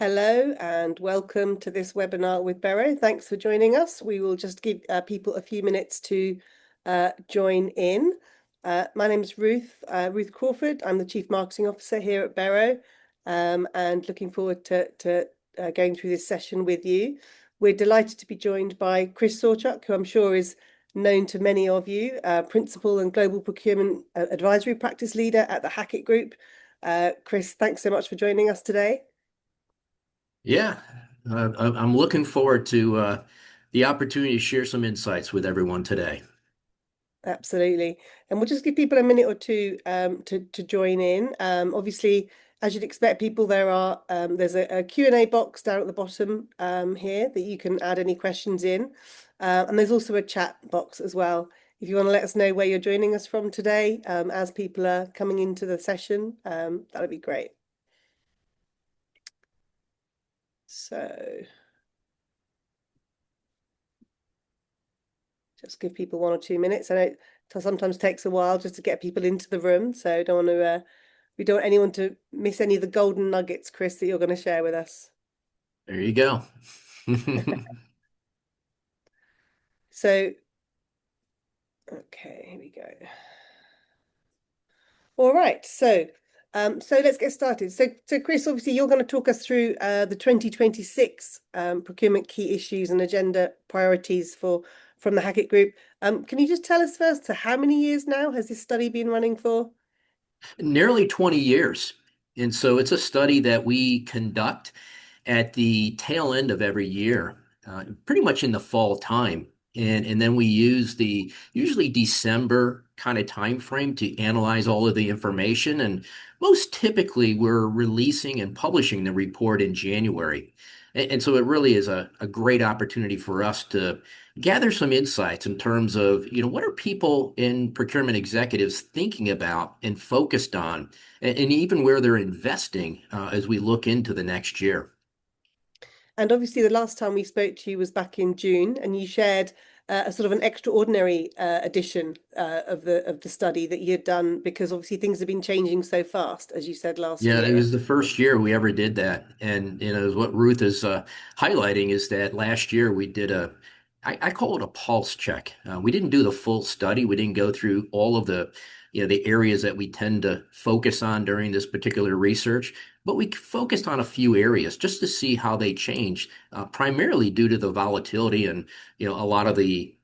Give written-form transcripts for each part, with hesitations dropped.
Hello and welcome to this webinar with Bero. Thanks for joining us. We will just give people a few minutes to join in. My name is Ruth Crawford. I'm the Chief Marketing Officer here at Bero, and looking forward to going through this session with you. We're delighted to be joined by Chris Sawchuk, who I'm sure is known to many of you, Principal and Global Procurement Advisory Practice Leader at the Hackett Group. Chris, thanks so much for joining us today. Yeah, I'm looking forward to the opportunity to share some insights with everyone today. Absolutely. And we'll just give people a minute or two to join in. Obviously, as you'd expect, people, there's a Q&A box down at the bottom here that you can add any questions in. And there's also a chat box as well. If you want to let us know where you're joining us from today, as people are coming into the session, that would be great. So just give people 1 or 2 minutes. I know it sometimes takes a while just to get people into the room, so we don't want anyone to miss any of the golden nuggets, Chris, that you're going to share with us. There you go. So, okay, here we go. All right, so let's get started. So Chris, obviously you're going to talk us through the 2026 procurement key issues and agenda priorities from the Hackett Group. Can you just tell us first, so how many years now has this study been running for? Nearly 20 years. And so it's a study that we conduct at the tail end of every year, pretty much in the fall time. And then we use the usually December kind of time frame to analyze all of the information. And most typically, we're releasing and publishing the report in January. And so it really is a great opportunity for us to gather some insights in terms of, what are people in procurement executives thinking about and focused on, and even where they're investing as we look into the next year. And obviously, the last time we spoke to you was back in June, and you shared a sort of an extraordinary edition of the study that you had done, because obviously things have been changing so fast, as you said last Yeah, it year. was the first year we ever did that. And, what Ruth is highlighting is that last year we did I call it a pulse check. We didn't do the full study. We didn't go through all of the areas that we tend to focus on during this particular research, but we focused on a few areas just to see how they changed, primarily due to the volatility and, a lot of the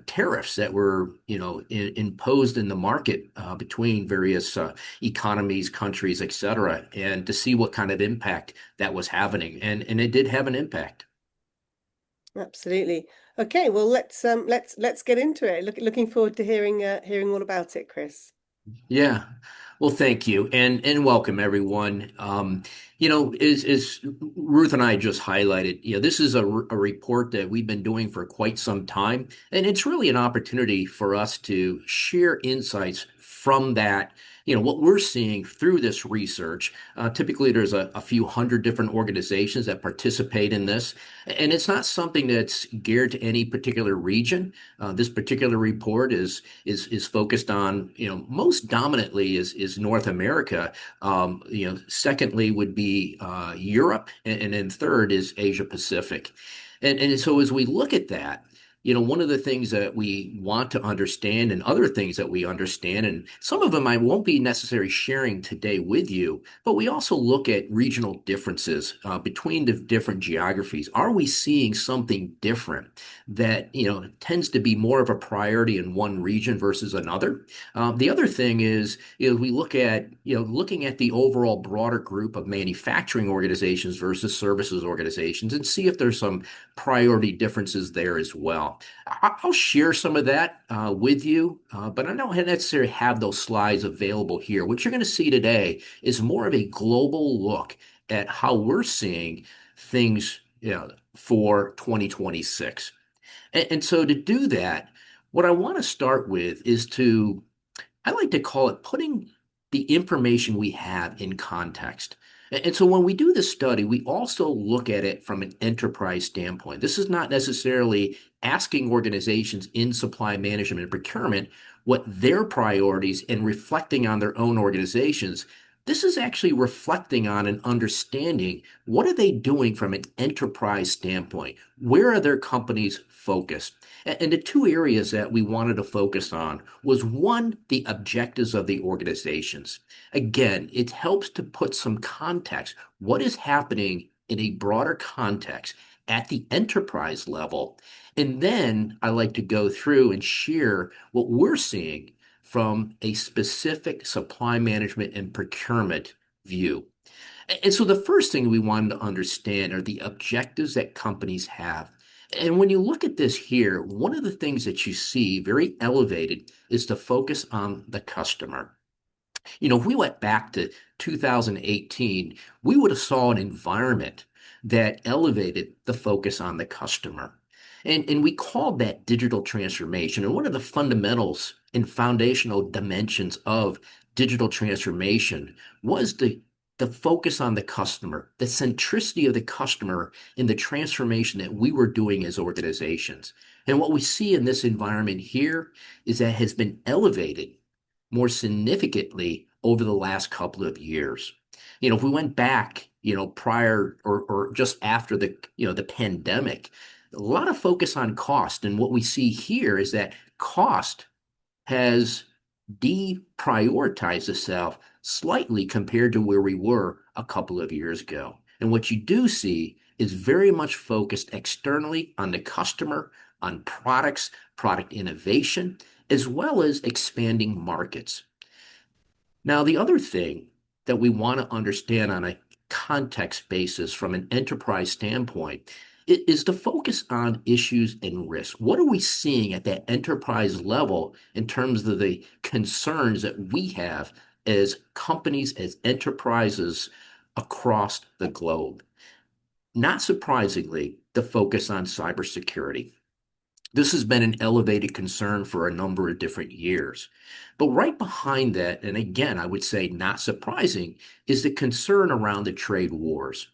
tariffs that were, imposed in the market between various economies, countries, et cetera, and to see what kind of impact that was having. And it did have an impact. Absolutely. Okay, well let's get into it. Looking forward to hearing all about it, Chris. Yeah. Well, thank you and welcome everyone. As Ruth and I just highlighted, this is a report that we've been doing for quite some time, and it's really an opportunity for us to share insights from that, what we're seeing through this research. Typically, there's a few hundred different organizations that participate in this, and it's not something that's geared to any particular region. This particular report is focused on, most dominantly is North America. Secondly would be Europe, and then third is Asia Pacific. And so as we look at that, one of the things that we want to understand and other things that we understand, and some of them I won't be necessarily sharing today with you, but we also look at regional differences between the different geographies. Are we seeing something different that, tends to be more of a priority in one region versus another? The other thing is, we look at, looking at the overall broader group of manufacturing organizations versus services organizations and see if there's some priority differences there as well. I'll share some of that with you, but I don't necessarily have those slides available here. What you're going to see today is more of a global look at how we're seeing things, for 2026. And so to do that, what I want to start with is I like to call it putting the information we have in context. And so when we do this study, we also look at it from an enterprise standpoint. This is not necessarily asking organizations in supply management and procurement what their priorities and reflecting on their own organizations, This is actually reflecting on and understanding what are they doing from an enterprise standpoint? Where are their companies focused? And the two areas that we wanted to focus on was one, the objectives of the organizations. Again, it helps to put some context. What is happening in a broader context at the enterprise level? And then I like to go through and share what we're seeing from a specific supply management and procurement view. And so the first thing we wanted to understand are the objectives that companies have. And when you look at this here, one of the things that you see very elevated is to focus on the customer. If we went back to 2018, we would have saw an environment that elevated the focus on the customer. And we called that digital transformation. And one of the fundamentals and foundational dimensions of digital transformation was the focus on the customer, the centricity of the customer in the transformation that we were doing as organizations. And what we see in this environment here is that has been elevated more significantly over the last couple of years. If we went back, prior or just after the pandemic, a lot of focus on cost. And what we see here is that cost has deprioritized itself slightly compared to where we were a couple of years ago. And what you do see is very much focused externally on the customer, on products, product innovation, as well as expanding markets. Now, the other thing that we want to understand on a context basis from an enterprise standpoint is to focus on issues and risk. What are we seeing at that enterprise level in terms of the concerns that we have as companies, as enterprises across the globe? Not surprisingly, the focus on cybersecurity. This has been an elevated concern for a number of different years. But right behind that, and again, I would say not surprising, is the concern around the trade wars.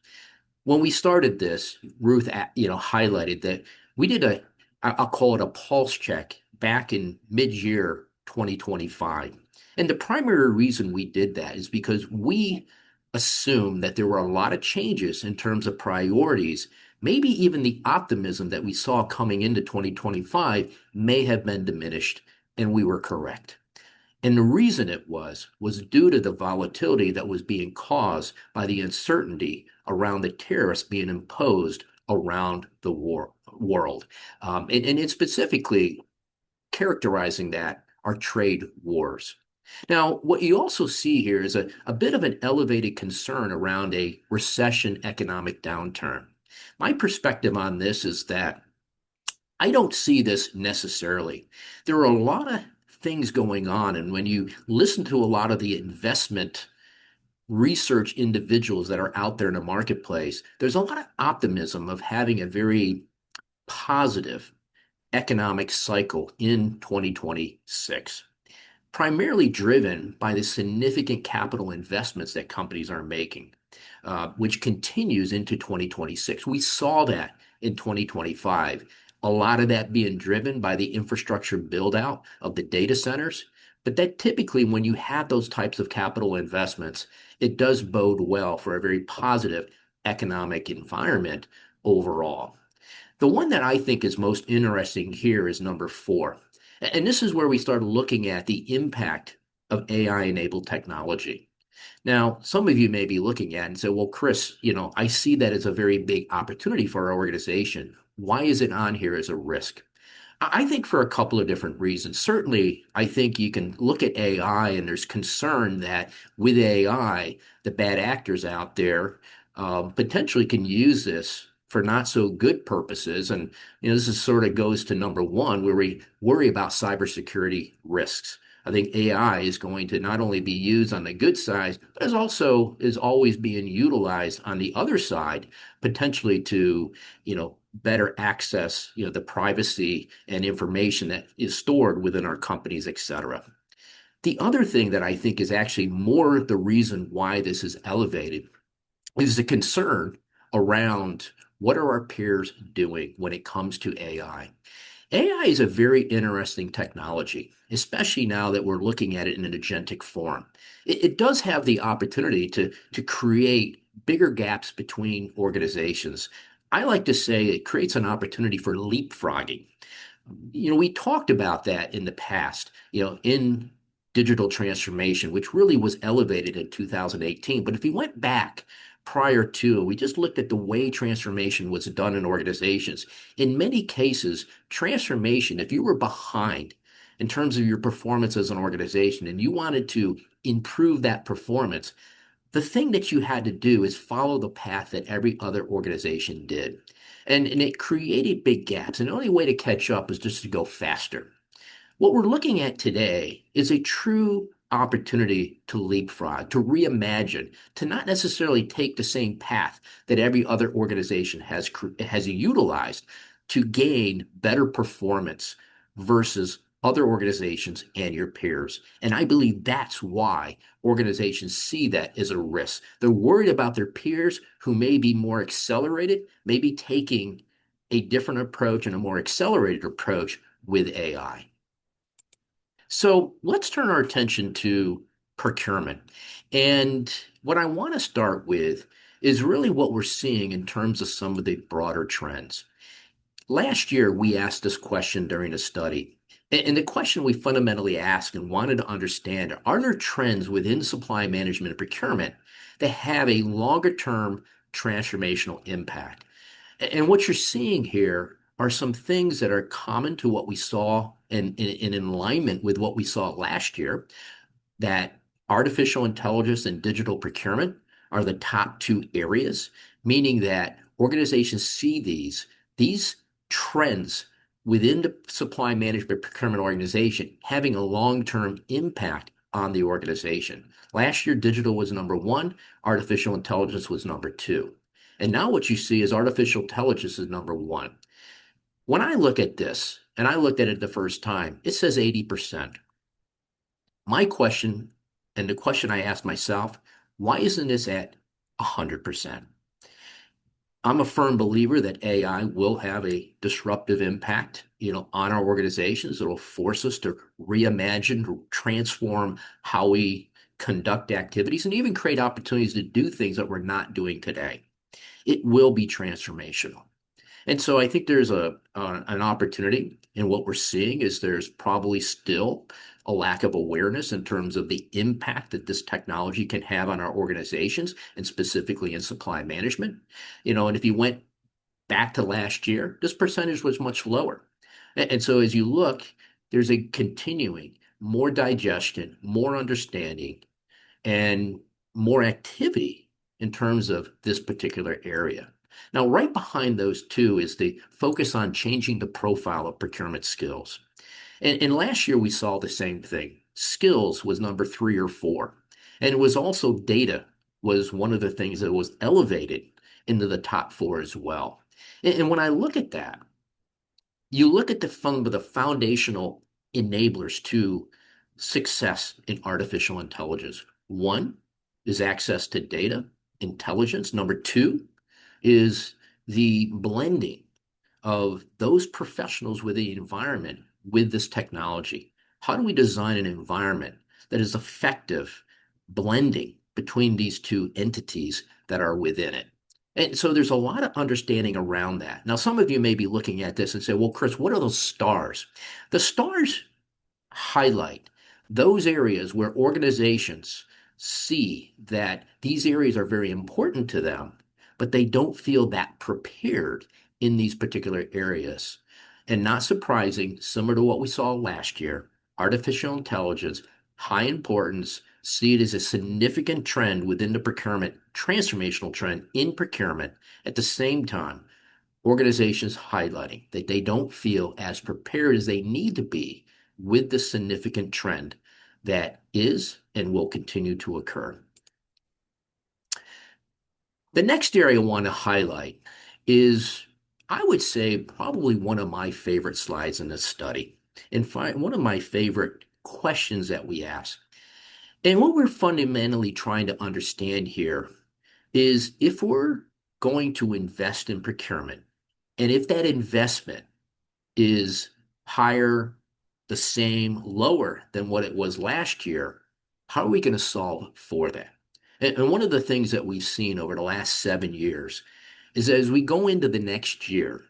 When we started this, Ruth, highlighted that we did I'll call it a pulse check back in mid-year 2025. And the primary reason we did that is because we assumed that there were a lot of changes in terms of priorities. Maybe even the optimism that we saw coming into 2025 may have been diminished, and we were correct. And the reason it was due to the volatility that was being caused by the uncertainty around the tariffs being imposed around the world. And specifically characterizing that are trade wars. Now, what you also see here is a bit of an elevated concern around a recession economic downturn. My perspective on this is that I don't see this necessarily. There are a lot of things going on, and when you listen to a lot of the investment research individuals that are out there in the marketplace, there's a lot of optimism of having a very positive economic cycle in 2026, primarily driven by the significant capital investments that companies are making, which continues into 2026. We saw that in 2025, a lot of that being driven by the infrastructure build out of the data centers. But that typically, when you have those types of capital investments, it does bode well for a very positive economic environment overall. The one that I think is most interesting here is number four. And this is where we start looking at the impact of AI-enabled technology. Now, some of you may be looking at it and say, well, Chris, I see that as a very big opportunity for our organization. Why is it on here as a risk? I think for a couple of different reasons. Certainly, I think you can look at AI and there's concern that with AI, the bad actors out there potentially can use this for not so good purposes. And this is sort of goes to number one, where we worry about cybersecurity risks. I think AI is going to not only be used on the good side, but is always being utilized on the other side, potentially to, better access, the privacy and information that is stored within our companies, et cetera. The other thing that I think is actually more the reason why this is elevated is the concern around what are our peers doing when it comes to AI. AI is a very interesting technology, especially now that we're looking at it in an agentic form. It does have the opportunity to create bigger gaps between organizations. I like to say it creates an opportunity for leapfrogging. We talked about that in the past, in digital transformation, which really was elevated in 2018. But if we went back prior to, we just looked at the way transformation was done in organizations. In many cases, transformation, if you were behind in terms of your performance as an organization and you wanted to improve that performance, the thing that you had to do is follow the path that every other organization did. And it created big gaps. And the only way to catch up is just to go faster. What we're looking at today is a true opportunity to leapfrog, to reimagine, to not necessarily take the same path that every other organization has utilized to gain better performance versus other organizations and your peers. And I believe that's why organizations see that as a risk. They're worried about their peers who may be more accelerated, maybe taking a different approach and a more accelerated approach with AI. So let's turn our attention to procurement. And what I want to start with is really what we're seeing in terms of some of the broader trends. Last year, we asked this question during a study. And the question we fundamentally asked and wanted to understand are there trends within supply management and procurement that have a longer term transformational impact? And what you're seeing here are some things that are common to what we saw and in alignment with what we saw last year, that artificial intelligence and digital procurement are the top two areas, meaning that organizations see these trends within the supply management procurement organization having a long-term impact on the organization. Last year, digital was number one, artificial intelligence was number two. And now what you see is artificial intelligence is number one. When I look at this, and I looked at it the first time, it says 80%. My question, and the question I asked myself, why isn't this at 100%? I'm a firm believer that AI will have a disruptive impact, on our organizations. It'll force us to reimagine, to transform how we conduct activities, and even create opportunities to do things that we're not doing today. It will be transformational. And so I think there's an opportunity, and what we're seeing is there's probably still a lack of awareness in terms of the impact that this technology can have on our organizations, and specifically in supply management. And if you went back to last year, this percentage was much lower. And so as you look, there's a continuing more digestion, more understanding, and more activity in terms of this particular area. Now, right behind those two is the focus on changing the profile of procurement skills. And last year we saw the same thing. Skills was number three or four. And it was also data was one of the things that was elevated into the top four as well. And when I look at that, you look at the foundational enablers to success in artificial intelligence. One is access to data, intelligence. Number two is the blending of those professionals with the environment with this technology. How do we design an environment that is effective blending between these two entities that are within it? And so there's a lot of understanding around that. Now, some of you may be looking at this and say, well, Chris, what are those stars? The stars highlight those areas where organizations see that these areas are very important to them, but they don't feel that prepared in these particular areas. And not surprising, similar to what we saw last year, artificial intelligence, high importance, see it as a significant trend within the procurement, transformational trend in procurement. At the same time, organizations highlighting that they don't feel as prepared as they need to be with the significant trend that is and will continue to occur. The next area I want to highlight is, I would say, probably one of my favorite slides in this study. In fact, one of my favorite questions that we ask. And what we're fundamentally trying to understand here is if we're going to invest in procurement, and if that investment is higher, the same, lower than what it was last year, how are we going to solve for that? And one of the things that we've seen over the last 7 years is as we go into the next year,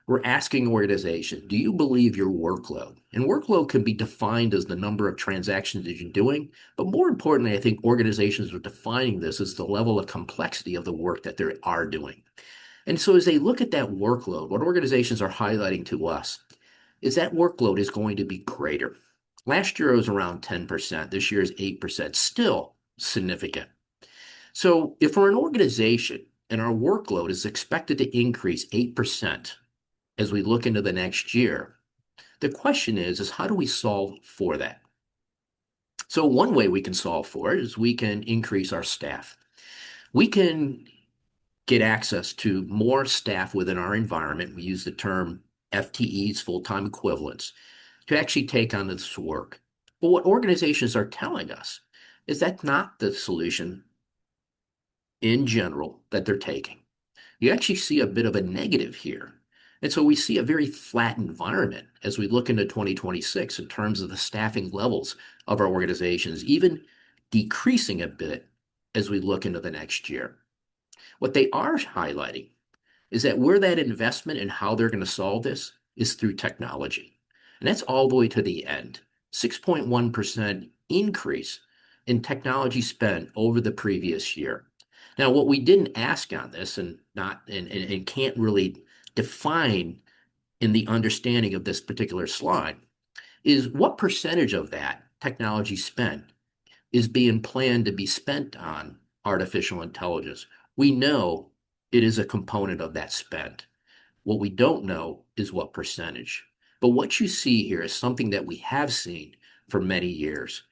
we're asking organizations, do you believe your workload? And workload can be defined as the number of transactions that you're doing, but more importantly, I think organizations are defining this as the level of complexity of the work that they are doing. And so as they look at that workload, what organizations are highlighting to us is that workload is going to be greater. Last year it was around 10%. This year is 8%, still significant. So if we're an organization and our workload is expected to increase 8% as we look into the next year, the question is how do we solve for that? So one way we can solve for it is we can increase our staff. We can get access to more staff within our environment. We use the term FTEs, full-time equivalents, to actually take on this work. But what organizations are telling us is that's not the solution in general that they're taking. You actually see a bit of a negative here. And so we see a very flat environment as we look into 2026 in terms of the staffing levels of our organizations, even decreasing a bit as we look into the next year. What they are highlighting is that where that investment and how they're going to solve this is through technology. And that's all the way to the end. 6.1% increase in technology spend over the previous year. Now, what we didn't ask on this and can't really define in the understanding of this particular slide is what percentage of that technology spend is being planned to be spent on artificial intelligence. We know it is a component of that spend. What we don't know is what percentage. But what you see here is something that we have seen for many years.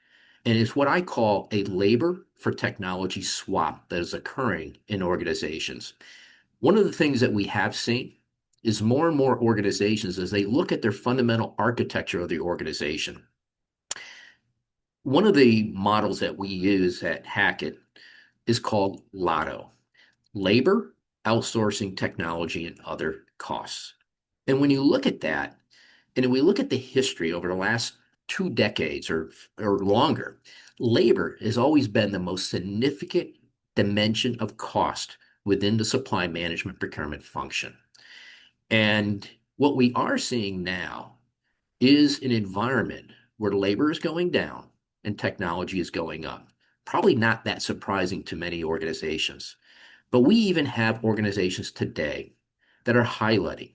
And it's what I call a labor for technology swap that is occurring in organizations. One of the things that we have seen is more and more organizations, as they look at their fundamental architecture of the organization. One of the models that we use at Hackett is called LOTTO, labor, outsourcing, technology, and other costs. And when you look at that, and we look at the history over the last 2 decades or longer, labor has always been the most significant dimension of cost within the supply management procurement function. And what we are seeing now is an environment where labor is going down and technology is going up. Probably not that surprising to many organizations. But we even have organizations today that are highlighting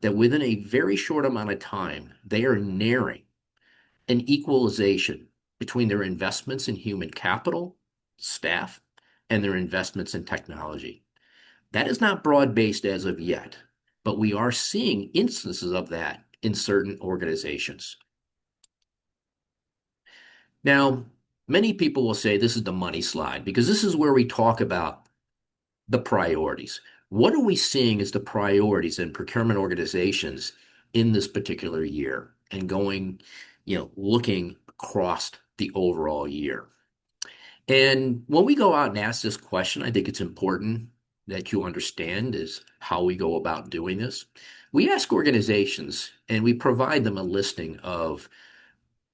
that within a very short amount of time, they are nearing an equalization between their investments in human capital, staff, and their investments in technology. That is not broad-based as of yet, but we are seeing instances of that in certain organizations. Now, many people will say this is the money slide because this is where we talk about the priorities. What are we seeing as the priorities in procurement organizations in this particular year and going, looking across the overall year? And when we go out and ask this question, I think it's important that you understand is how we go about doing this. We ask organizations and we provide them a listing of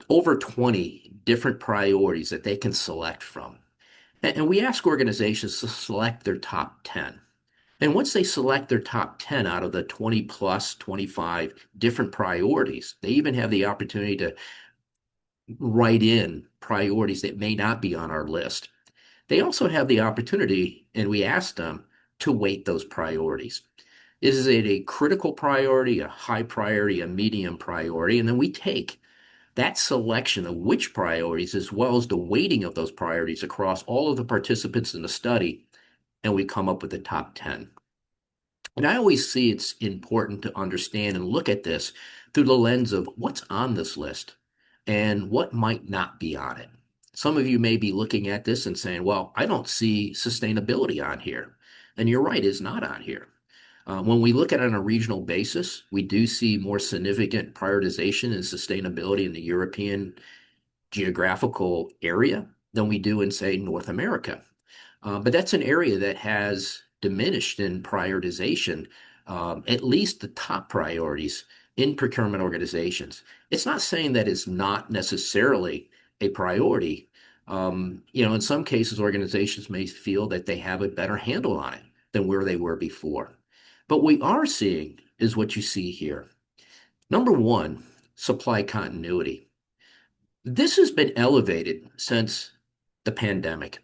over 20 different priorities that they can select from. And we ask organizations to select their top 10. And once they select their top 10 out of the 20 plus 25 different priorities, they even have the opportunity to write in priorities that may not be on our list. They also have the opportunity, and we ask them to weight those priorities. Is it a critical priority, a high priority, a medium priority? And then we take that selection of which priorities, as well as the weighting of those priorities across all of the participants in the study, and we come up with the top 10. And I always see it's important to understand and look at this through the lens of what's on this list and what might not be on it. Some of you may be looking at this and saying, well, I don't see sustainability on here. And you're right, it's not on here. When we look at it on a regional basis, we do see more significant prioritization and sustainability in the European geographical area than we do in, say, North America. But that's an area that has diminished in prioritization, at least the top priorities in procurement organizations. It's not saying that it's not necessarily a priority. In some cases, organizations may feel that they have a better handle on it than where they were before. But we are seeing is what you see here. Number one, supply continuity. This has been elevated since the pandemic.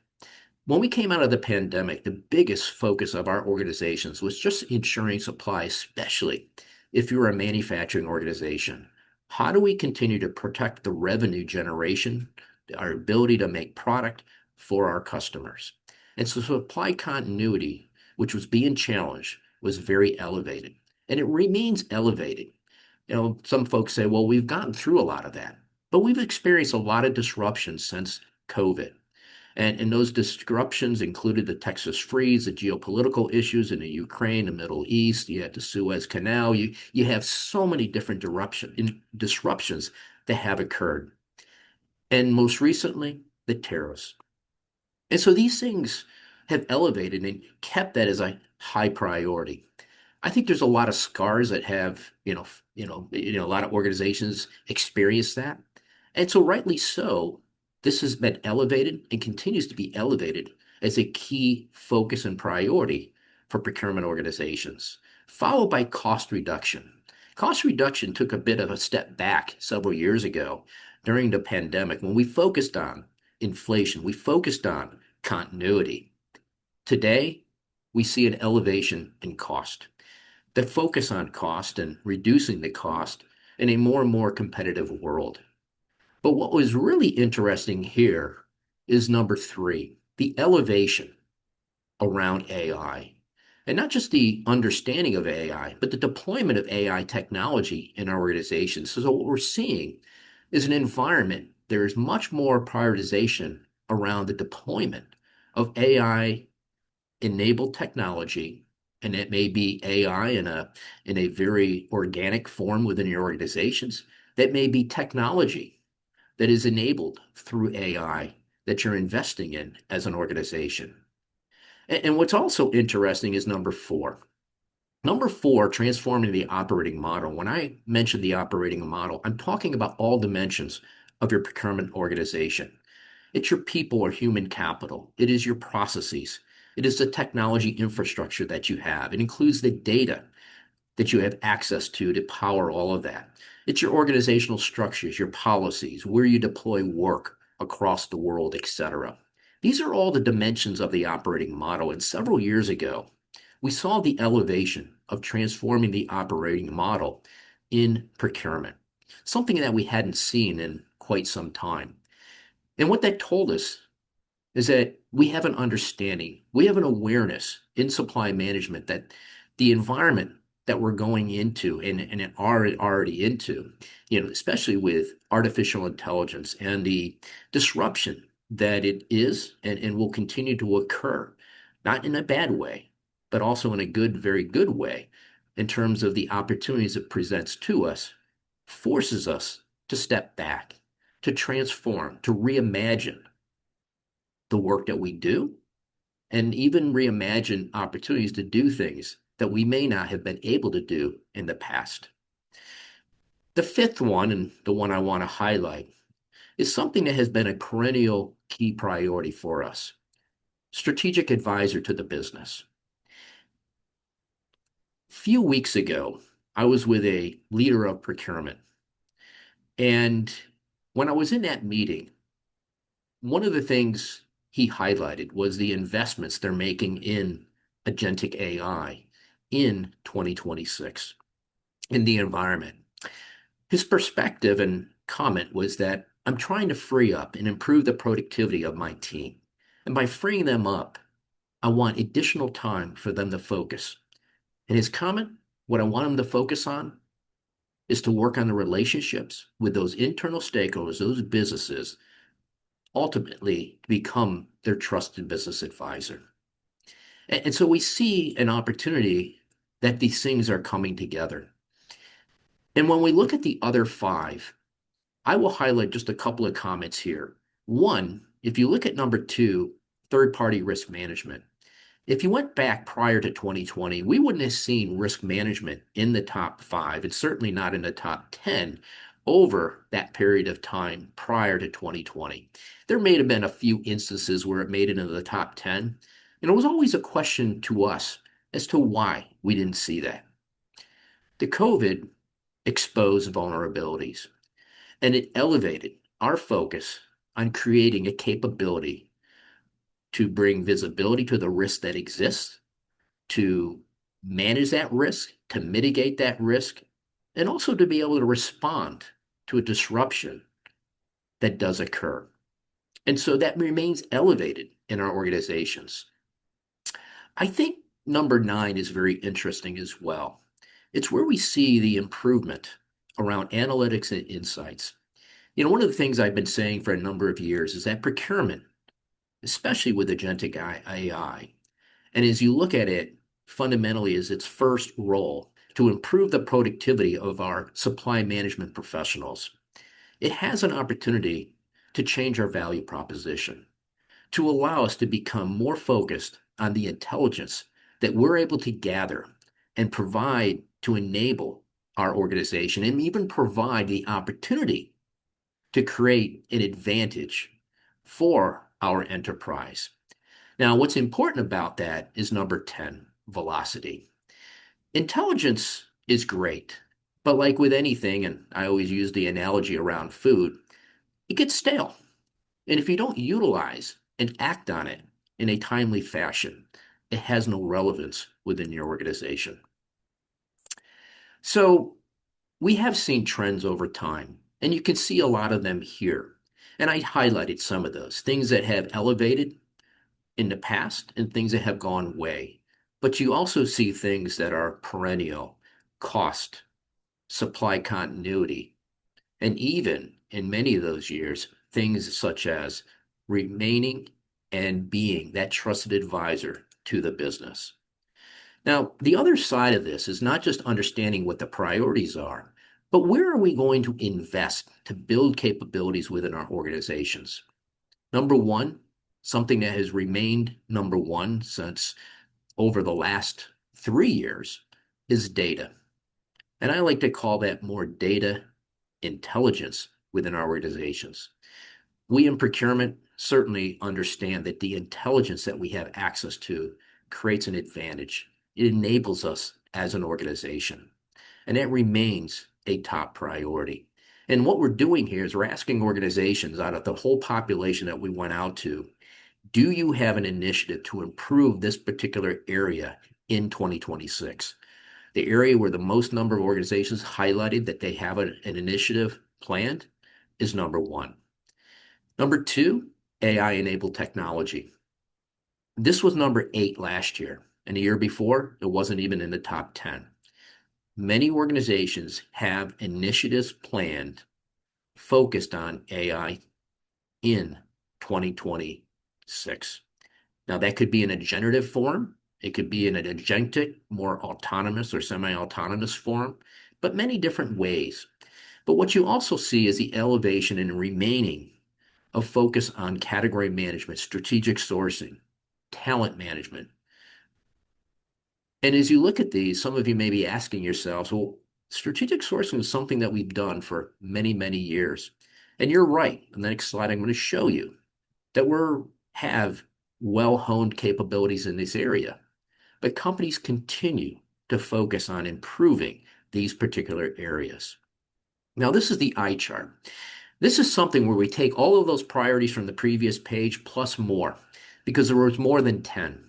When we came out of the pandemic, the biggest focus of our organizations was just ensuring supply, especially if you're a manufacturing organization. How do we continue to protect the revenue generation, our ability to make product for our customers? And so supply continuity, which was being challenged, was very elevated. And it remains elevated. Some folks say, well, we've gotten through a lot of that, but we've experienced a lot of disruptions since COVID. And those disruptions included the Texas freeze, the geopolitical issues in the Ukraine, the Middle East. You had the Suez Canal. You have so many different disruptions that have occurred. And most recently, the tariffs. And so these things have elevated and kept that as a high priority. I think there's a lot of scars that have, a lot of organizations experience that. And so rightly so, this has been elevated and continues to be elevated as a key focus and priority for procurement organizations, followed by cost reduction. Cost reduction took a bit of a step back several years ago during the pandemic when we focused on inflation, we focused on continuity. Today, we see an elevation in cost. The focus on cost and reducing the cost in a more and more competitive world. But what was really interesting here is number three, the elevation around AI. And not just the understanding of AI, but the deployment of AI technology in our organizations. So what we're seeing is an environment, there is much more prioritization around the deployment of AI enabled technology, and it may be AI in a very organic form within your organizations. That may be technology that is enabled through AI that you're investing in as an organization. And what's also interesting is number four. Number four, transforming the operating model. When I mention the operating model, I'm talking about all dimensions of your procurement organization. It's your people or human capital. It is your processes. It is the technology infrastructure that you have. It includes the data that you have access to power all of that. It's your organizational structures, your policies, where you deploy work across the world, etc. These are all the dimensions of the operating model. And several years ago, we saw the elevation of transforming the operating model in procurement, something that we hadn't seen in quite some time. And what that told us is that we have an understanding, we have an awareness in supply management that the environment that we're going into and are already into, especially with artificial intelligence and the disruption that it is and will continue to occur, not in a bad way, but also in a good, very good way in terms of the opportunities it presents to us, forces us to step back, to transform, to reimagine the work that we do, and even reimagine opportunities to do things that we may not have been able to do in the past. The fifth one, and the one I want to highlight, is something that has been a perennial key priority for us: strategic advisor to the business. A few weeks ago, I was with a leader of procurement. And when I was in that meeting, one of the things he highlighted was the investments they're making in agentic AI in 2026 in the environment. His perspective and comment was that I'm trying to free up and improve the productivity of my team. And by freeing them up, I want additional time for them to focus. And his comment, what I want them to focus on is to work on the relationships with those internal stakeholders, those businesses, ultimately to become their trusted business advisor. And so we see an opportunity that these things are coming together. And when we look at the other five, I will highlight just a couple of comments here. One, if you look at number two, third-party risk management, If you went back prior to 2020, we wouldn't have seen risk management in the top five, and certainly not in the top 10 over that period of time prior to 2020. There may have been a few instances where it made it into the top 10, and it was always a question to us as to why we didn't see that. The COVID exposed vulnerabilities, and it elevated our focus on creating a capability to bring visibility to the risk that exists, to manage that risk, to mitigate that risk, and also to be able to respond to a disruption that does occur. And so that remains elevated in our organizations. I think number nine is very interesting as well. It's where we see the improvement around analytics and insights. One of the things I've been saying for a number of years is that procurement, especially with agentic AI, and as you look at it, fundamentally is its first role to improve the productivity of our supply management professionals. It has an opportunity to change our value proposition, to allow us to become more focused on the intelligence that we're able to gather and provide to enable our organization and even provide the opportunity to create an advantage for our enterprise. Now, what's important about that is number 10, velocity. Intelligence is great, but like with anything, and I always use the analogy around food, it gets stale. And if you don't utilize and act on it in a timely fashion, it has no relevance within your organization. So we have seen trends over time, and you can see a lot of them here. And I highlighted some of those things that have elevated in the past and things that have gone away. But you also see things that are perennial, cost, supply continuity, and even in many of those years, things such as remaining and being that trusted advisor to the business. Now, the other side of this is not just understanding what the priorities are, but where are we going to invest to build capabilities within our organizations? Number one, something that has remained number one since over the last 3 years is data. And I like to call that more data intelligence within our organizations. We in procurement certainly understand that the intelligence that we have access to creates an advantage. It enables us as an organization, and that remains a top priority. And what we're doing here is we're asking organizations out of the whole population that we went out to, do you have an initiative to improve this particular area in 2026? The area where the most number of organizations highlighted that they have an initiative planned is number one. Number two, AI-enabled technology. This was number 8 last year, and the year before, it wasn't even in the top 10. Many organizations have initiatives planned focused on AI in 2026. Now, that could be in a generative form. It could be in an agentic, more autonomous or semi-autonomous form, but many different ways. But what you also see is the elevation and remaining of focus on category management, strategic sourcing, talent management. And as you look at these, some of you may be asking yourselves, well, strategic sourcing is something that we've done for many, many years. And you're right. In the next slide, I'm going to show you that we have well-honed capabilities in this area. But companies continue to focus on improving these particular areas. Now, this is the eye chart. This is something where we take all of those priorities from the previous page plus more, because there was more than 10.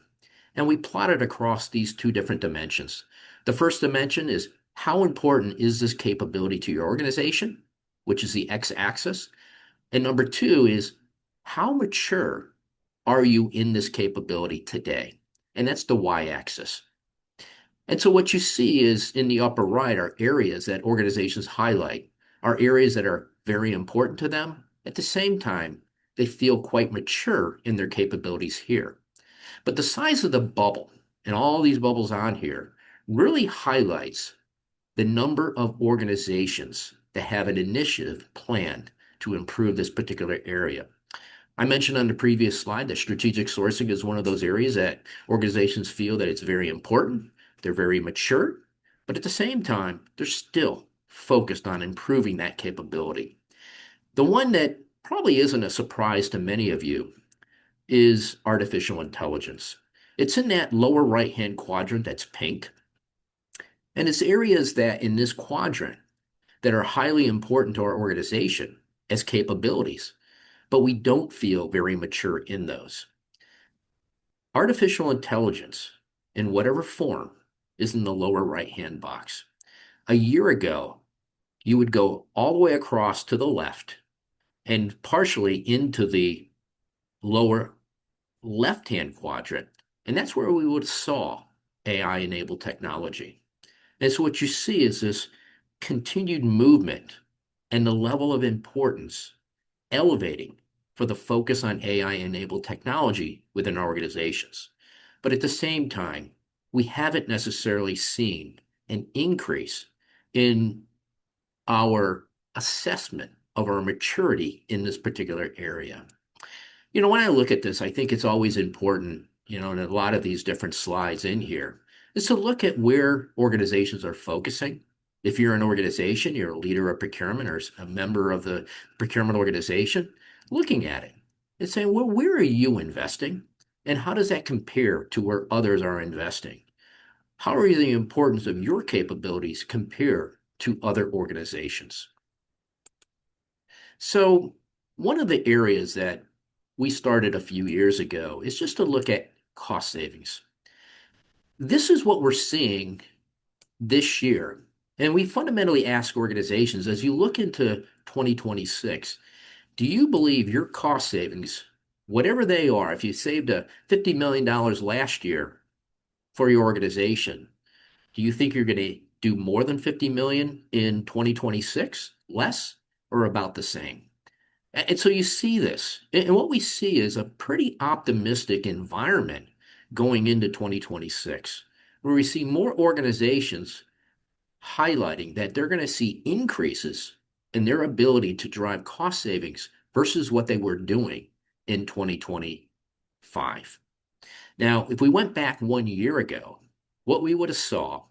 And we plotted across these two different dimensions. The first dimension is how important is this capability to your organization, which is the x-axis. And number two is how mature are you in this capability today? And that's the y-axis. And so what you see is in the upper right are areas that organizations highlight, are areas that are very important to them. At the same time, they feel quite mature in their capabilities here. But the size of the bubble and all these bubbles on here really highlights the number of organizations that have an initiative planned to improve this particular area. I mentioned on the previous slide that strategic sourcing is one of those areas that organizations feel that it's very important. They're very mature, but at the same time, they're still focused on improving that capability. The one that probably isn't a surprise to many of you is artificial intelligence. It's in that lower right-hand quadrant that's pink, and it's areas that in this quadrant that are highly important to our organization as capabilities, but we don't feel very mature in those. Artificial intelligence, in whatever form, is in the lower right-hand box. A year ago, you would go all the way across to the left and partially into the lower left-hand quadrant, and that's where we would have saw AI-enabled technology. And so what you see is this continued movement and the level of importance elevating for the focus on AI-enabled technology within our organizations. But at the same time, we haven't necessarily seen an increase in our assessment of our maturity in this particular area. When I look at this, I think it's always important, in a lot of these different slides in here, is to look at where organizations are focusing. If you're an organization, you're a leader of procurement or a member of the procurement organization, looking at it and saying, well, where are you investing? And how does that compare to where others are investing? How are the importance of your capabilities compare to other organizations? So one of the areas that we started a few years ago is just to look at cost savings. This is what we're seeing this year. And we fundamentally ask organizations, as you look into 2026, do you believe your cost savings, whatever they are, if you saved a $50 million last year for your organization, do you think you're going to do more than 50 million in 2026, less, or about the same? And so you see this, and what we see is a pretty optimistic environment going into 2026, where we see more organizations highlighting that they're going to see increases in their ability to drive cost savings versus what they were doing in 2025. Now, if we went back 1 year ago, what we would have saw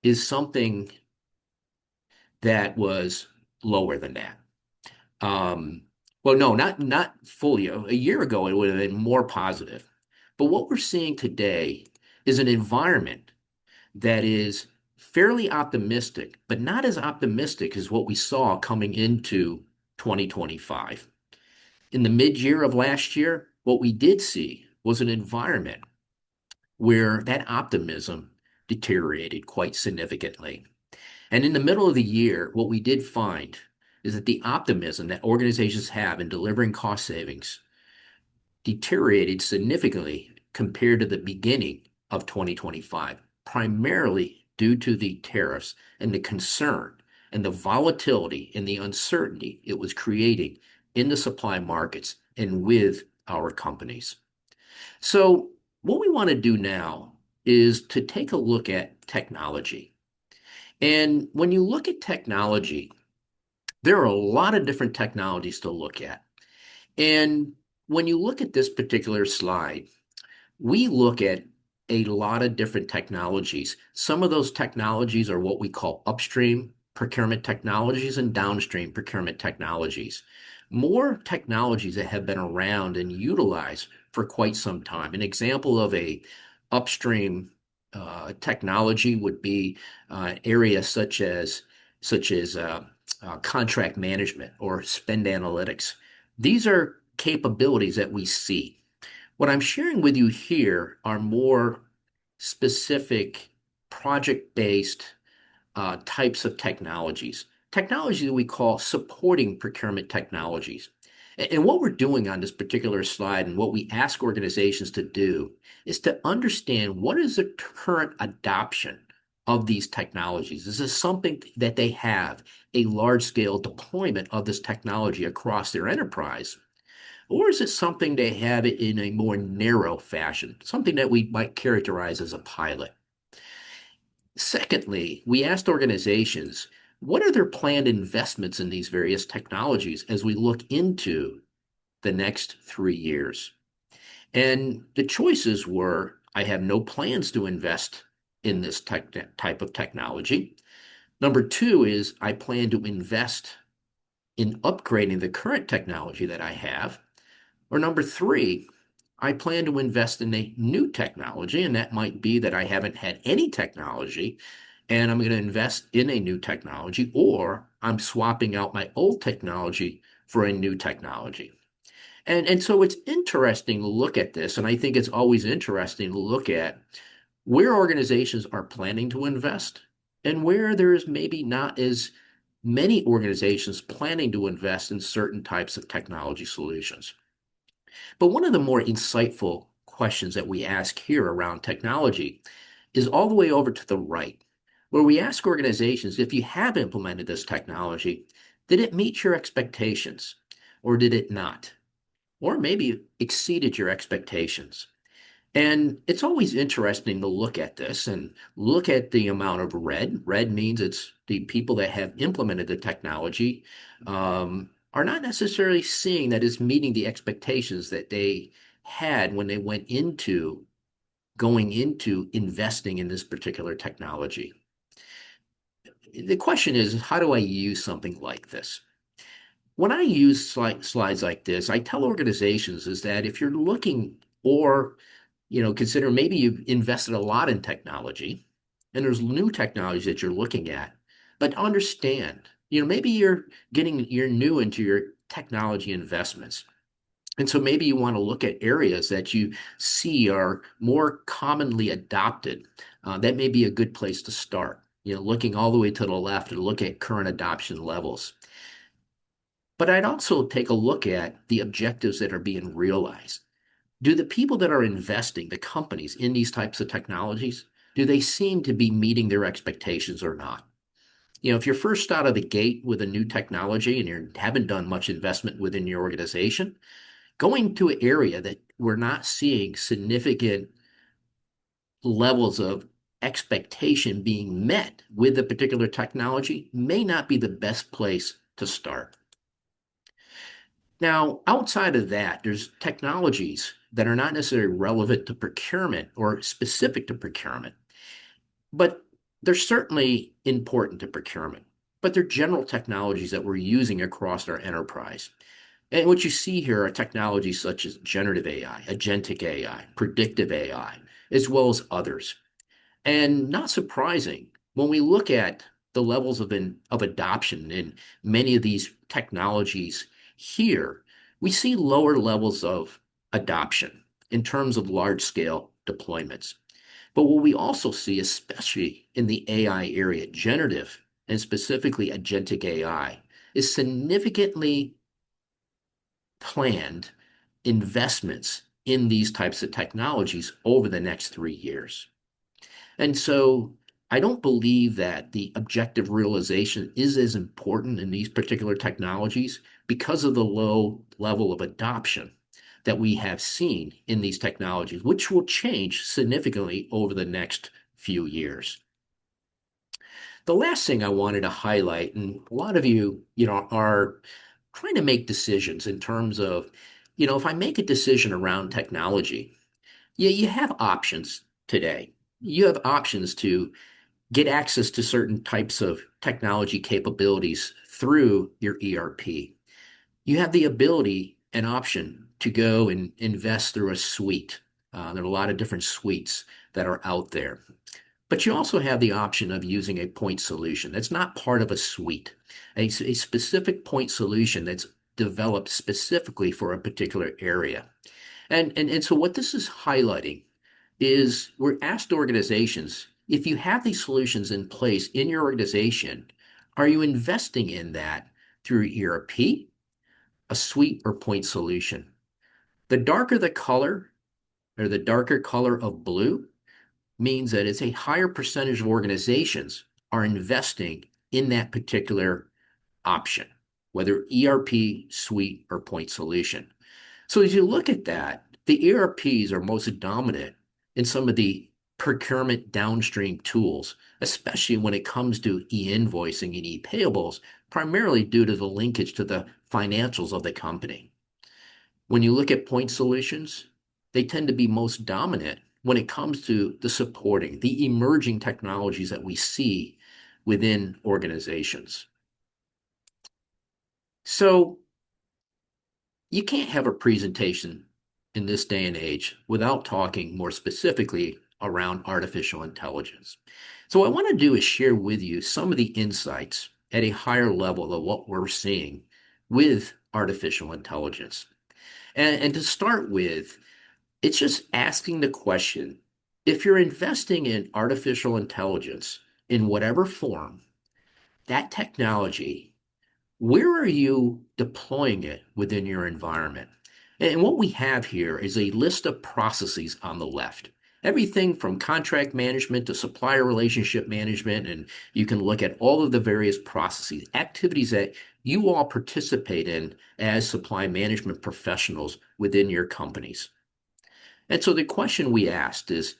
is something that was lower than that. Well, no, not fully. A year ago, it would have been more positive. But what we're seeing today is an environment that is fairly optimistic, but not as optimistic as what we saw coming into 2025. In the mid-year of last year, what we did see was an environment where that optimism deteriorated quite significantly. And in the middle of the year, what we did find is that the optimism that organizations have in delivering cost savings deteriorated significantly compared to the beginning of 2025, primarily due to the tariffs and the concern and the volatility and the uncertainty it was creating in the supply markets and with our companies. So, what we want to do now is to take a look at technology. And when you look at technology, there are a lot of different technologies to look at. And when you look at this particular slide, we look at a lot of different technologies. Some of those technologies are what we call upstream procurement technologies and downstream procurement technologies. More technologies that have been around and utilized for quite some time. An example of a upstream technology would be areas such as contract management or spend analytics. These are capabilities that we see. What I'm sharing with you here are more specific project-based types of technologies, technology that we call supporting procurement technologies. And what we're doing on this particular slide and what we ask organizations to do is to understand what is the current adoption of these technologies. Is this something that they have a large-scale deployment of this technology across their enterprise? Or is it something they have it in a more narrow fashion, something that we might characterize as a pilot? Secondly, we asked organizations, what are their planned investments in these various technologies as we look into the next 3 years. And the choices were I have no plans to invest in this type of technology. Number two is I plan to invest in upgrading the current technology that I have. Or number three, I plan to invest in a new technology, and that might be that I haven't had any technology and I'm going to invest in a new technology, or I'm swapping out my old technology for a new technology. And so it's interesting to look at this, and I think it's always interesting to look at where organizations are planning to invest and where there's maybe not as many organizations planning to invest in certain types of technology solutions. But one of the more insightful questions that we ask here around technology is all the way over to the right, where we ask organizations if you have implemented this technology, did it meet your expectations or did it not? Or maybe exceeded your expectations. And it's always interesting to look at this and look at the amount of red. Red means it's the people that have implemented the technology are not necessarily seeing that it's meeting the expectations that they had when they went into going into investing in this particular technology. The question is, how do I use something like this? When I use slides like this, I tell organizations is that if you're looking or consider maybe you've invested a lot in technology and there's new technologies that you're looking at, but understand, maybe you're new into your technology investments. And so maybe you want to look at areas that you see are more commonly adopted. That may be a good place to start, looking all the way to the left and look at current adoption levels. But I'd also take a look at the objectives that are being realized. Do the people that are investing, the companies in these types of technologies, do they seem to be meeting their expectations or not? If you're first out of the gate with a new technology and you haven't done much investment within your organization, going to an area that we're not seeing significant levels of expectation being met with a particular technology may not be the best place to start. Now, outside of that, there's technologies that are not necessarily relevant to procurement or specific to procurement, but they're certainly important to procurement. But they're general technologies that we're using across our enterprise. And what you see here are technologies such as generative AI, agentic AI, predictive AI, as well as others. And not surprising, when we look at the levels of adoption in many of these technologies here, we see lower levels of adoption in terms of large-scale deployments. But what we also see, especially in the AI area, generative and specifically agentic AI, is significantly planned investments in these types of technologies over the next 3 years. And so I don't believe that the objective realization is as important in these particular technologies because of the low level of adoption that we have seen in these technologies, which will change significantly over the next few years. The last thing I wanted to highlight, and a lot of you, are trying to make decisions in terms of, if I make a decision around technology, you have options today. You have options to get access to certain types of technology capabilities through your ERP. You have the ability and option to go and invest through a suite. There are a lot of different suites that are out there. But you also have the option of using a point solution that's not part of a suite, a specific point solution that's developed specifically for a particular area. And so what this is highlighting is we're asked organizations, if you have these solutions in place in your organization, are you investing in that through ERP, a suite, or point solution? The darker the color, or the darker color of blue, means that it's a higher percentage of organizations are investing in that particular option, whether ERP, suite, or point solution. So as you look at that, the ERPs are most dominant in some of the procurement downstream tools, especially when it comes to e-invoicing and e-payables, primarily due to the linkage to the financials of the company. When you look at point solutions, they tend to be most dominant when it comes to the supporting, the emerging technologies that we see within organizations. So you can't have a presentation in this day and age without talking more specifically around artificial intelligence. So what I want to do is share with you some of the insights at a higher level of what we're seeing with artificial intelligence. And to start with, it's just asking the question, if you're investing in artificial intelligence in whatever form, that technology, where are you deploying it within your environment? And what we have here is a list of processes on the left. Everything from contract management to supplier relationship management, and you can look at all of the various processes, activities that you all participate in as supply management professionals within your companies. And so the question we asked is,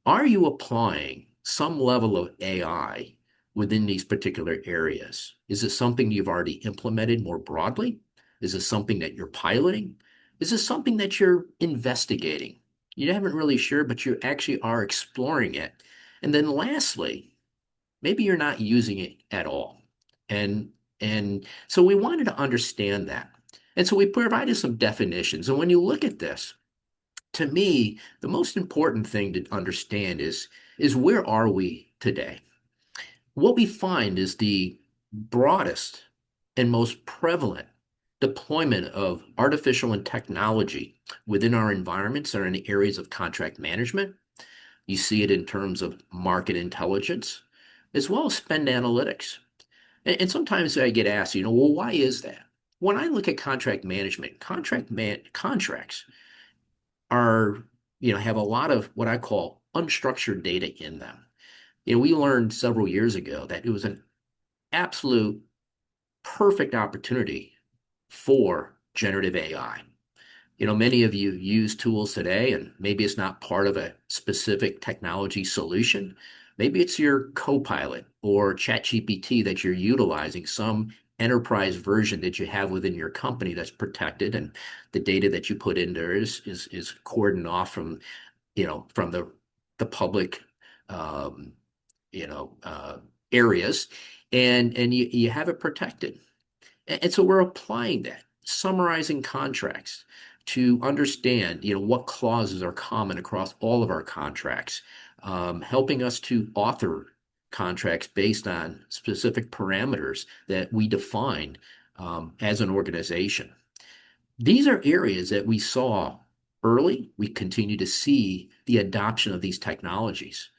are you applying some level of AI within these particular areas? Is it something you've already implemented more broadly? Is it something that you're piloting? Is it something that you're investigating? You haven't really sure, but you actually are exploring it. And then lastly, maybe you're not using it at all. And so we wanted to understand that. And so we provided some definitions. And when you look at this, to me, the most important thing to understand is where are we today? What we find is the broadest and most prevalent deployment of artificial and technology within our environments are in the areas of contract management. You see it in terms of market intelligence, as well as spend analytics. And sometimes I get asked, well, why is that? When I look at contract management, contracts are, have a lot of what I call unstructured data in them. We learned several years ago that it was an absolute perfect opportunity for generative AI. Many of you use tools today, and maybe it's not part of a specific technology solution. Maybe it's your Copilot or ChatGPT that you're utilizing, some enterprise version that you have within your company that's protected, and the data that you put in there is cordoned off from from the public um, areas, and you have it protected. And so we're applying that, summarizing contracts to understand, what clauses are common across all of our contracts, helping us to author contracts based on specific parameters that we define as an organization. These are areas that we saw early. We continue to see the adoption of these technologies.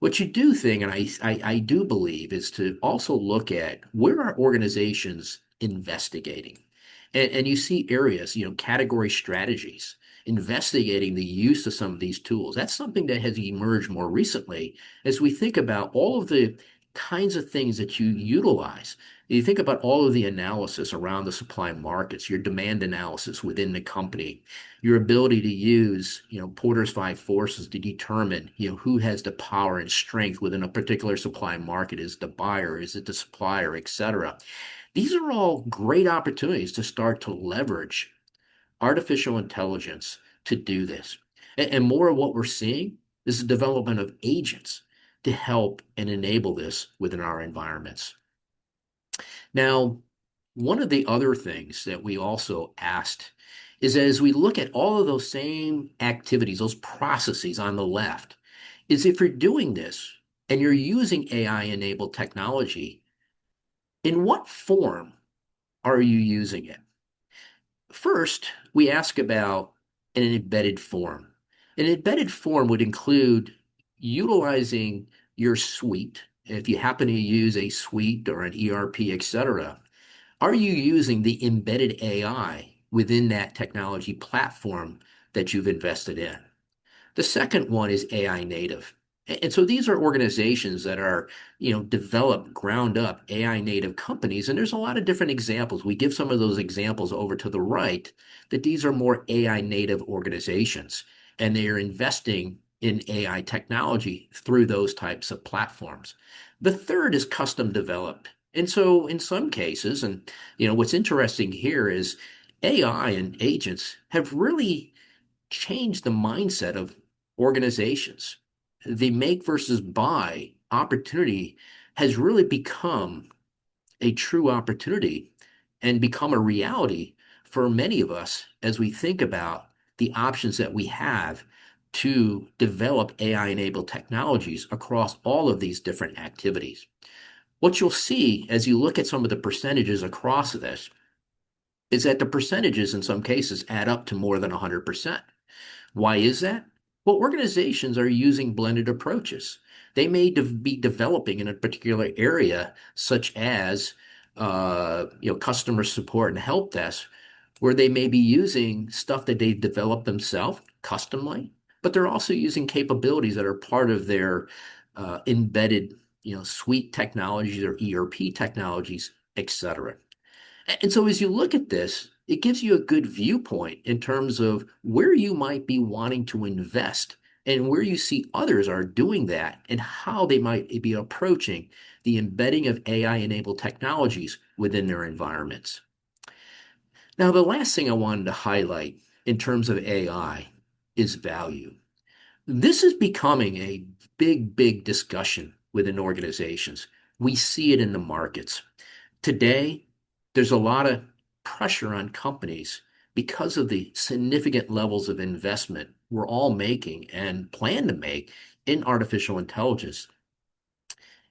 What you do think, and I do believe, is to also look at where are organizations investigating. And you see areas, category strategies, investigating the use of some of these tools. That's something that has emerged more recently as we think about all of the kinds of things that you utilize. You think about all of the analysis around the supply markets, your demand analysis within the company, your ability to use, Porter's five forces to determine, who has the power and strength within a particular supply market. Is the buyer, is it the supplier, et cetera. These are all great opportunities to start to leverage artificial intelligence to do this. And more of what we're seeing is the development of agents to help and enable this within our environments. Now, one of the other things that we also asked is as we look at all of those same activities, those processes on the left, is if you're doing this and you're using AI-enabled technology, in what form are you using it? First, we ask about an embedded form. An embedded form would include utilizing your suite. If you happen to use a suite or an ERP, et cetera, are you using the embedded AI within that technology platform that you've invested in? The second one is AI native. And so these are organizations that are, developed ground up AI native companies. And there's a lot of different examples. We give some of those examples over to the right, that these are more AI native organizations, and they are investing in AI technology through those types of platforms. The third is custom developed. And so in some cases, and what's interesting here is AI and agents have really changed the mindset of organizations. The make versus buy opportunity has really become a true opportunity and become a reality for many of us as we think about the options that we have to develop AI-enabled technologies across all of these different activities. What you'll see as you look at some of the percentages across this is that the percentages in some cases add up to more than 100%. Why is that? Well, organizations are using blended approaches. They may be developing in a particular area, such as customer support and help desk, where they may be using stuff that they've developed themselves customly, but they're also using capabilities that are part of their embedded, suite technologies or ERP technologies, etc. And so as you look at this, it gives you a good viewpoint in terms of where you might be wanting to invest and where you see others are doing that and how they might be approaching the embedding of AI-enabled technologies within their environments. Now, the last thing I wanted to highlight in terms of AI is value. This is becoming a big, big discussion within organizations. We see it in the markets. Today, there's a lot of pressure on companies because of the significant levels of investment we're all making and plan to make in artificial intelligence,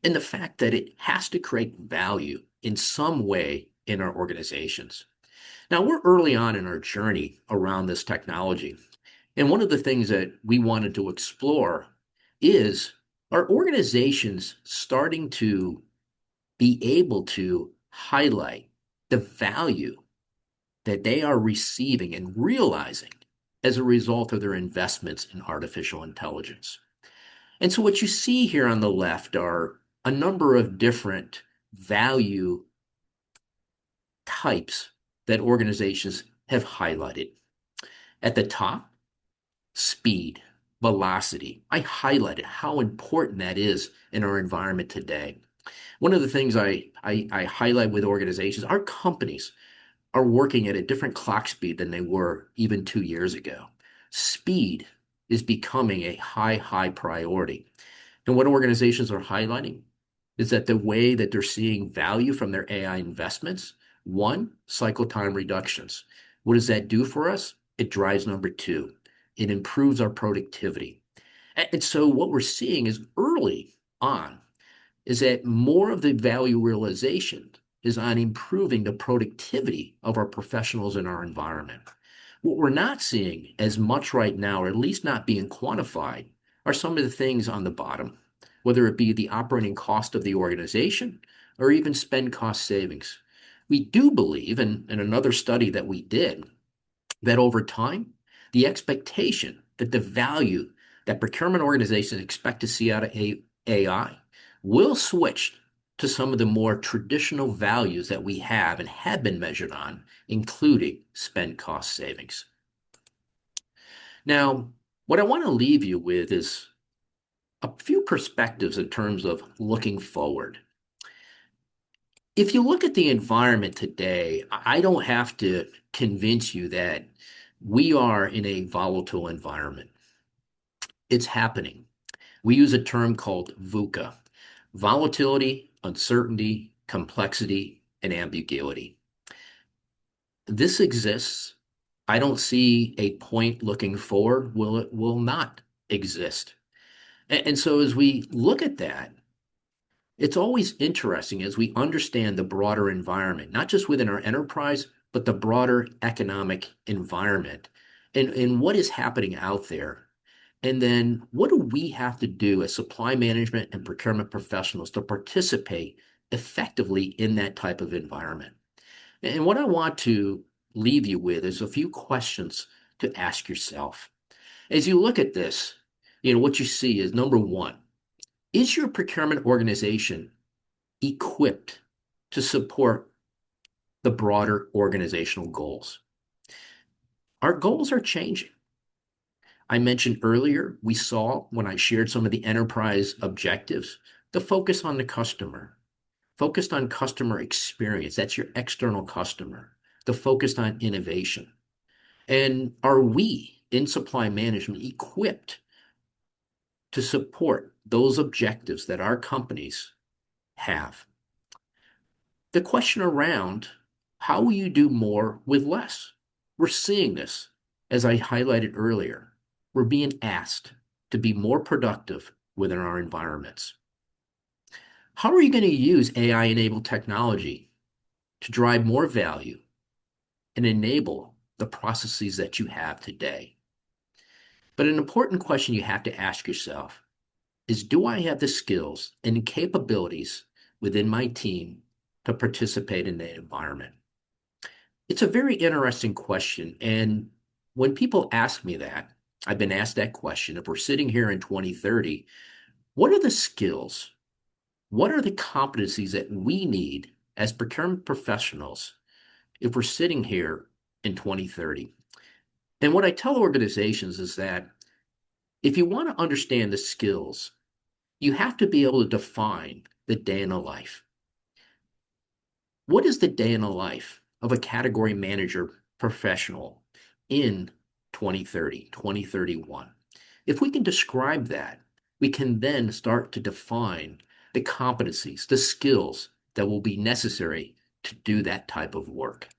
and the fact that it has to create value in some way in our organizations. Now, we're early on in our journey around this technology, and one of the things that we wanted to explore is, are organizations starting to be able to highlight the value that they are receiving and realizing as a result of their investments in artificial intelligence. And so what you see here on the left are a number of different value types that organizations have highlighted. At the top, speed, velocity. I highlighted how important that is in our environment today. One of the things I highlight with organizations, our companies are working at a different clock speed than they were even 2 years ago. Speed is becoming a high, high priority. And what organizations are highlighting is that the way that they're seeing value from their AI investments, one, cycle time reductions. What does that do for us? It drives number two. It improves our productivity. And so what we're seeing is early on is that more of the value realization is on improving the productivity of our professionals in our environment. What we're not seeing as much right now, or at least not being quantified, are some of the things on the bottom, whether it be the operating cost of the organization or even spend cost savings. We do believe, in another study that we did, that over time, the expectation that the value that procurement organizations expect to see out of AI will switch to some of the more traditional values that we have and have been measured on, including spend cost savings. Now, what I want to leave you with is a few perspectives in terms of looking forward. If you look at the environment today, I don't have to convince you that we are in a volatile environment. It's happening. We use a term called VUCA: volatility, uncertainty, complexity, and ambiguity. This exists. I don't see a point looking forward. It will not exist. And so as we look at that, it's always interesting as we understand the broader environment, not just within our enterprise, but the broader economic environment and what is happening out there. And then what do we have to do as supply management and procurement professionals to participate effectively in that type of environment? And what I want to leave you with is a few questions to ask yourself. As you look at this, what you see is number one, is your procurement organization equipped to support the broader organizational goals? Our goals are changing. I mentioned earlier, we saw when I shared some of the enterprise objectives, the focus on the customer, focused on customer experience. That's your external customer. the focus on innovation? And are we in supply management equipped to support those objectives that our companies have? The question around how will you do more with less? We're seeing this, as I highlighted earlier. We're being asked to be more productive within our environments. How are you going to use AI-enabled technology to drive more value and enable the processes that you have today? But an important question you have to ask yourself is, do I have the skills and capabilities within my team to participate in the environment? It's a very interesting question. And when people ask me that, I've been asked that question. If we're sitting here in 2030, what are the skills? What are the competencies that we need as procurement professionals if we're sitting here in 2030? And what I tell organizations is that if you want to understand the skills, you have to be able to define the day in a life. What is the day in the life of a category manager professional in 2030, 2031? If we can describe that, we can then start to define the competencies, the skills that will be necessary to do that type of work.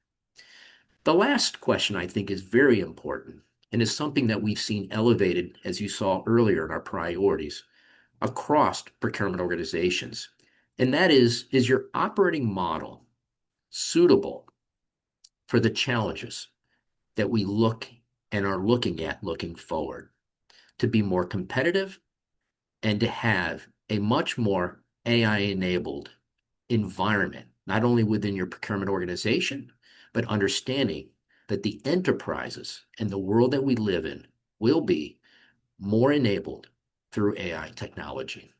The last question I think is very important and is something that we've seen elevated, as you saw earlier in our priorities, across procurement organizations. And that is your operating model suitable for the challenges that we look and are looking at looking forward, to be more competitive and to have a much more AI-enabled environment, not only within your procurement organization, but understanding that the enterprises and the world that we live in will be more enabled through AI technology.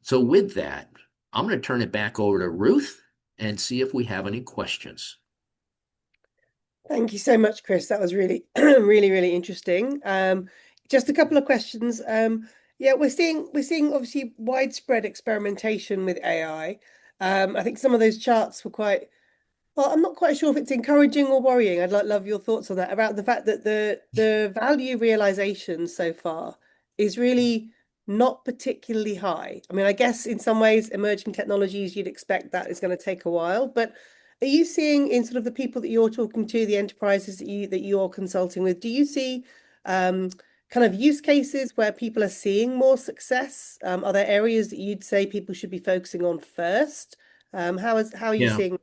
So with that, I'm going to turn it back over to Ruth and see if we have any questions. Thank you so much, Chris. That was really, really interesting. Just a couple of questions. Yeah, we're seeing obviously widespread experimentation with AI. I think some of those charts were quite, well, I'm not quite sure if it's encouraging or worrying. I'd love your thoughts on that, about the fact that the value realization so far is really not particularly high. I mean, I guess in some ways, emerging technologies, you'd expect that is going to take a while. But are you seeing in sort of the people that you're talking to, the enterprises that you're consulting with, do you see kind of use cases where people are seeing more success? Are there areas that you'd say people should be focusing on first? How are you Yeah. seeing?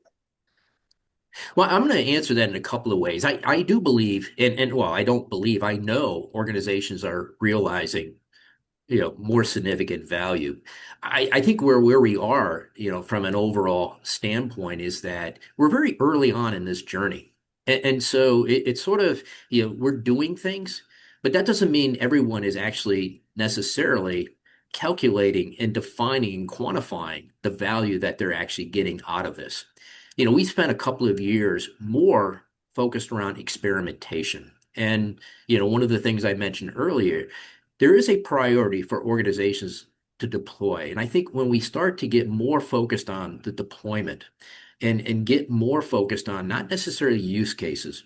Well, I'm going to answer that in a couple of ways. I do believe, and well, I don't believe, I know organizations are realizing more significant value. I think where we are, from an overall standpoint is that we're very early on in this journey. And so it's sort of, we're doing things, but that doesn't mean everyone is actually necessarily calculating and defining and quantifying the value that they're actually getting out of this. We spent a couple of years more focused around experimentation. And, one of the things I mentioned earlier, there is a priority for organizations to deploy. And I think when we start to get more focused on the deployment and get more focused on not necessarily use cases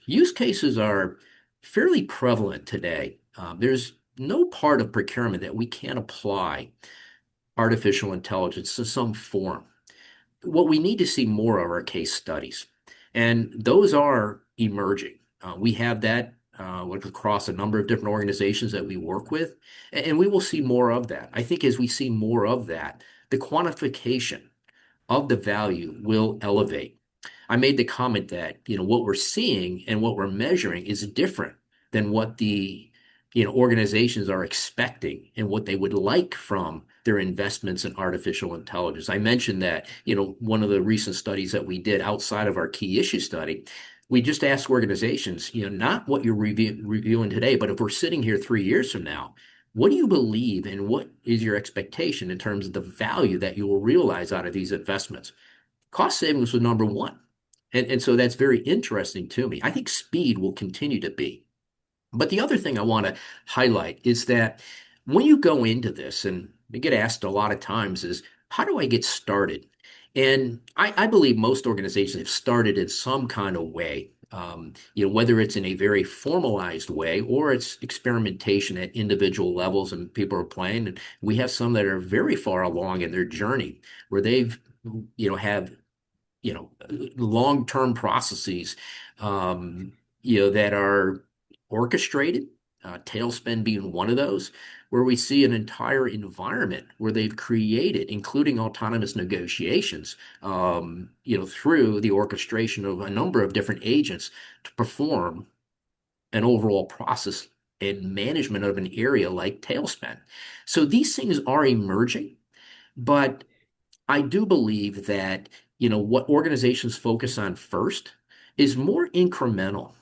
are fairly prevalent today. There's no part of procurement that we can't apply artificial intelligence to some form. What we need to see more of are case studies, and those are emerging. We have that across a number of different organizations that we work with, and we will see more of that. I think as we see more of that, the quantification of the value will elevate. I made the comment that, what we're seeing and what we're measuring is different than what the, organizations are expecting and what they would like from their investments in artificial intelligence. I mentioned that, one of the recent studies that we did outside of our key issue study, we just asked organizations, not what you're reviewing today, but if we're sitting here 3 years from now, what do you believe and what is your expectation in terms of the value that you will realize out of these investments? Cost savings was number one. And so that's very interesting to me. I think speed will continue to be. But the other thing I want to highlight is that when you go into this, and we get asked a lot of times, is how do I get started? And I believe most organizations have started in some kind of way, whether it's in a very formalized way or it's experimentation at individual levels and people are playing. And we have some that are very far along in their journey where they've, have long-term processes, um, that are orchestrated, Tailspin being one of those, where we see an entire environment where they've created, including autonomous negotiations, through the orchestration of a number of different agents to perform an overall process and management of an area like Tailspin. So these things are emerging, but I do believe that, what organizations focus on first is more incremental.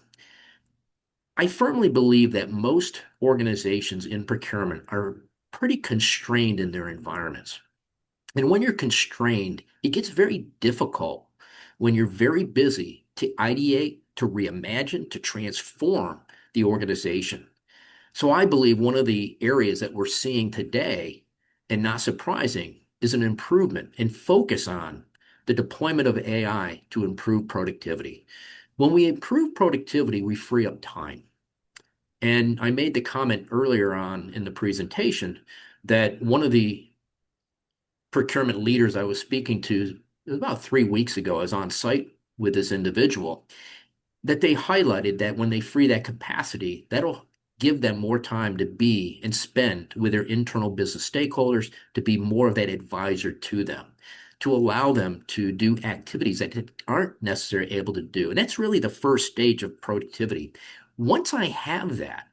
I firmly believe that most organizations in procurement are pretty constrained in their environments. And when you're constrained, it gets very difficult when you're very busy to ideate, to reimagine, to transform the organization. So I believe one of the areas that we're seeing today, and not surprising, is an improvement and focus on the deployment of AI to improve productivity. When we improve productivity, we free up time. And I made the comment earlier on in the presentation that one of the procurement leaders I was speaking to, it was about 3 weeks ago, I was on site with this individual, that they highlighted that when they free that capacity, that'll give them more time to be and spend with their internal business stakeholders, to be more of that advisor to them, to allow them to do activities that they aren't necessarily able to do. And that's really the first stage of productivity. Once I have that,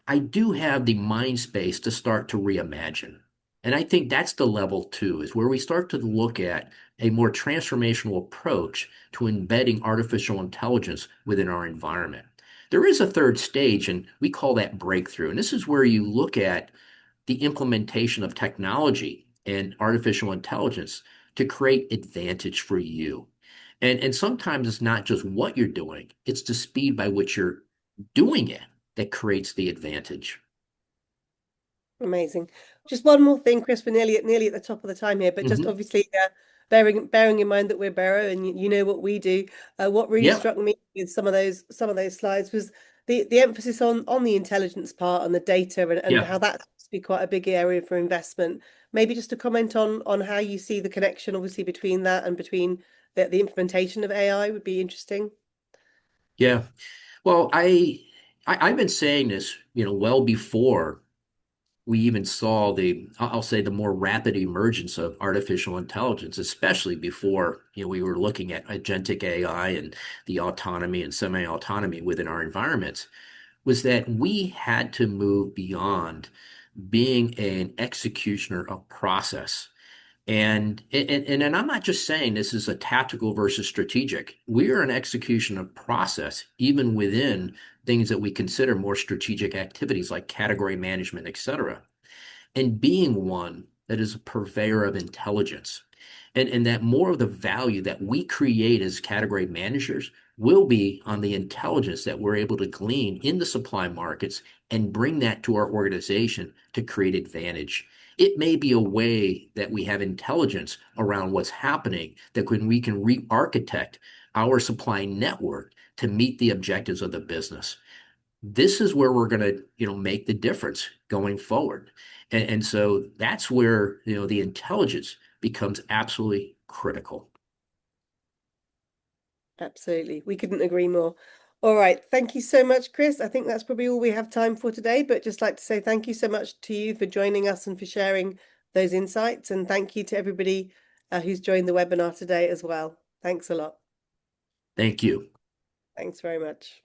I do have the mind space to start to reimagine. And I think that's the level two, is where we start to look at a more transformational approach to embedding artificial intelligence within our environment. There is a third stage, and we call that breakthrough. And this is where you look at the implementation of technology and artificial intelligence to create advantage for you. And sometimes it's not just what you're doing, it's the speed by which you're doing it that creates the advantage. Amazing. Just one more thing, Chris. We're nearly at the top of the time here, but just Hmm. obviously bearing in mind that we're Barrow and you know what we do. What really Yeah, struck me with some of those slides was the emphasis on the intelligence part and the data and yeah, how that's to be quite a big area for investment. Maybe just to comment on how you see the connection, obviously, between that and between the implementation of AI would be interesting. yeah. Well, I've been saying this, well before we even saw I'll say the more rapid emergence of artificial intelligence, especially before, we were looking at agentic AI and the autonomy and semi-autonomy within our environments, was that we had to move beyond being an executioner of process. And I'm not just saying this is a tactical versus strategic. We are an execution of process, even within things that we consider more strategic activities like category management, et cetera, and being one that is a purveyor of intelligence. And that more of the value that we create as category managers will be on the intelligence that we're able to glean in the supply markets and bring that to our organization to create advantage. It may be a way that we have intelligence around what's happening, that when we can re-architect our supply network to meet the objectives of the business. This is where we're going to, make the difference going forward. And so that's where, the intelligence becomes absolutely critical. Absolutely. We couldn't agree more. All right. Thank you so much, Chris. I think that's probably all we have time for today, but just like to say thank you so much to you for joining us and for sharing those insights. And thank you to everybody who's joined the webinar today as well. Thanks a lot. Thank you. Thanks very much.